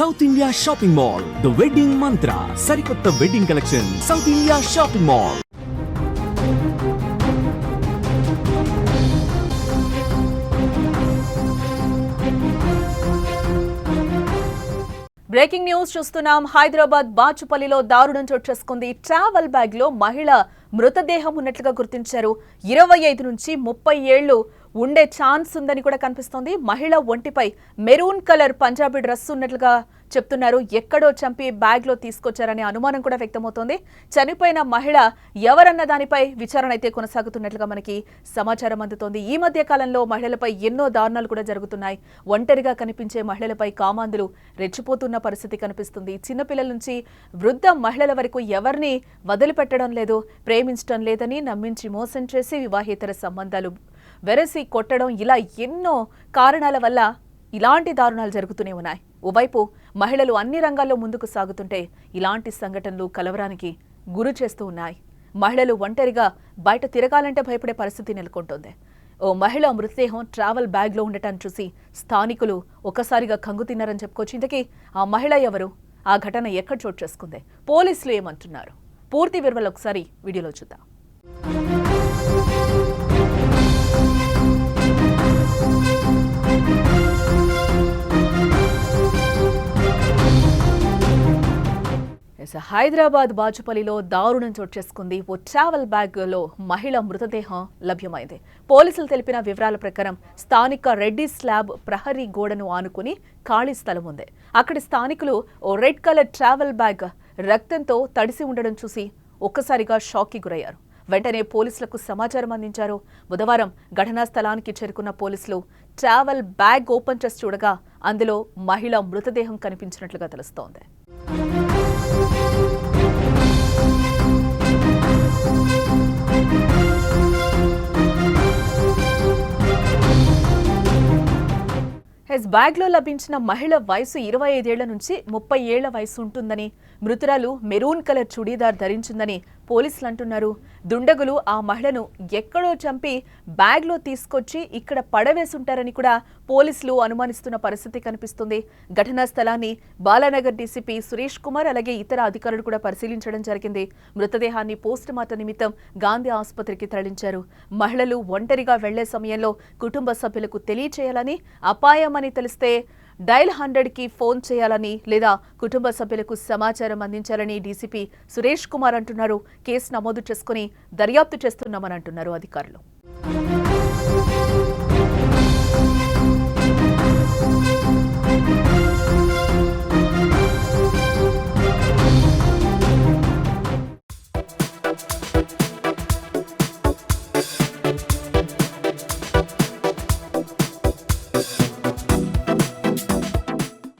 South India shopping mall, the wedding మంత్ర, సరికొత్త wedding collection, south India shopping mall. Breaking news చూస్తున్నాం. హైదరాబాద్ బాచుపల్లిలో దారుణం చోటు చేసుకుంది. ట్రావెల్ బ్యాగ్ లో మహిళ మృతదేహం ఉన్నట్లుగా గుర్తించారు. 25 నుంచి 30 ఏళ్లు ఉండే ఛాన్స్ ఉందని కూడా కనిపిస్తోంది. మహిళ ఒంటిపై మెరూన్ కలర్ పంజాబీ డ్రెస్ ఉన్నట్లుగా చెప్తున్నారు. ఎక్కడో చంపి బ్యాగ్ లో తీసుకొచ్చారనే అనుమానం కూడా వ్యక్తమవుతోంది. చనిపోయిన మహిళ ఎవరన్న దానిపై విచారణ అయితే కొనసాగుతున్నట్లుగా మనకి సమాచారం అందుతోంది. ఈ మధ్య కాలంలో మహిళలపై ఎన్నో దారుణాలు కూడా జరుగుతున్నాయి. ఒంటరిగా కనిపించే మహిళలపై కామాంధులు రెచ్చిపోతున్న పరిస్థితి కనిపిస్తుంది. చిన్నపిల్లల నుంచి వృద్ధ మహిళల వరకు ఎవరిని వదిలిపెట్టడం లేదు. ప్రేమించడం లేదని నమ్మించి మోసం చేసి వివాహేతర సంబంధాలు వెరసి కొట్టడం, ఇలా ఎన్నో కారణాల వల్ల ఇలాంటి దారుణాలు జరుగుతూనే ఉన్నాయి. ఓవైపు మహిళలు అన్ని రంగాల్లో ముందుకు సాగుతుంటే ఇలాంటి సంఘటనలు కలవరానికి గురి చేస్తూ ఉన్నాయి. మహిళలు ఒంటరిగా బయట తిరగాలంటే భయపడే పరిస్థితి నెలకొంటోంది. ఓ మహిళ మృతదేహం ట్రావెల్ బ్యాగ్లో ఉండటాన్ని చూసి స్థానికులు ఒక్కసారిగా కంగు తిన్నారని చెప్పుకోవచ్చు. ఇంతకీ ఆ మహిళ ఎవరు? ఆ ఘటన ఎక్కడ చోటు చేసుకుంది? పోలీసులు ఏమంటున్నారు? పూర్తి వివరాలు ఒకసారి వీడియోలో చూద్దాం. హైదరాబాద్ బాచుపల్లిలో దారుణం చోటు చేసుకుంది. ఓ ట్రావెల్ బ్యాగ్ లో మహిళ మృతదేహం లభ్యమైంది. పోలీసులు తెలిపిన వివరాల ప్రకారం స్థానిక రెడ్డి స్లాబ్ ప్రహరీ గోడను ఆనుకుని ఖాళీ స్థలం ఉంది. అక్కడి స్థానికులు ఓ రెడ్ కలర్ ట్రావెల్ బ్యాగ్ రక్తంతో తడిసి ఉండడం చూసి ఒక్కసారిగా షాక్ కి గురయ్యారు. వెంటనే పోలీసులకు సమాచారం అందించారు. బుధవారం ఘటనా స్థలానికి చేరుకున్న పోలీసులు ట్రావెల్ బ్యాగ్ ఓపెన్ చేసి చూడగా అందులో మహిళ మృతదేహం కనిపించినట్లుగా తెలుస్తోంది. బ్యాగ్ లో లభించిన మహిళ వయసు 25 ఏళ్ల నుంచి 30 ఏళ్ల వయసు ఉంటుందని, మృతురాలు మెరూన్ కలర్ చుడీదార్ ధరించిందని పోలీసులు అంటున్నారు. దుండగులు ఆ మహిళను ఎక్కడో చంపి బ్యాగ్ లో తీసుకొచ్చి ఇక్కడ పడవేసుంటారని కూడా పోలీసులు అనుమానిస్తున్న పరిస్థితి కనిపిస్తుంది. ఘటనా స్థలాన్ని బాలానగర్ డీసీపీ సురేష్ కుమార్ అలాగే ఇతర అధికారులు కూడా పరిశీలించడం జరిగింది. మృతదేహాన్ని పోస్ట్ మార్టం నిమిత్తం గాంధీ ఆసుపత్రికి తరలించారు. మహిళలు ఒంటరిగా వెళ్లే సమయంలో కుటుంబ సభ్యులకు తెలియచేయాలని, అపాయమని తెలిస్తే డైల్ 100కి ఫోన్ చేయాలని లేదా కుటుంబ సభ్యులకు సమాచారం అందించాలని డీసీపీ సురేష్ కుమార్ అంటున్నారు. కేసు నమోదు చేసుకుని దర్యాప్తు చేస్తున్నామని అంటున్నారు అధికారులు.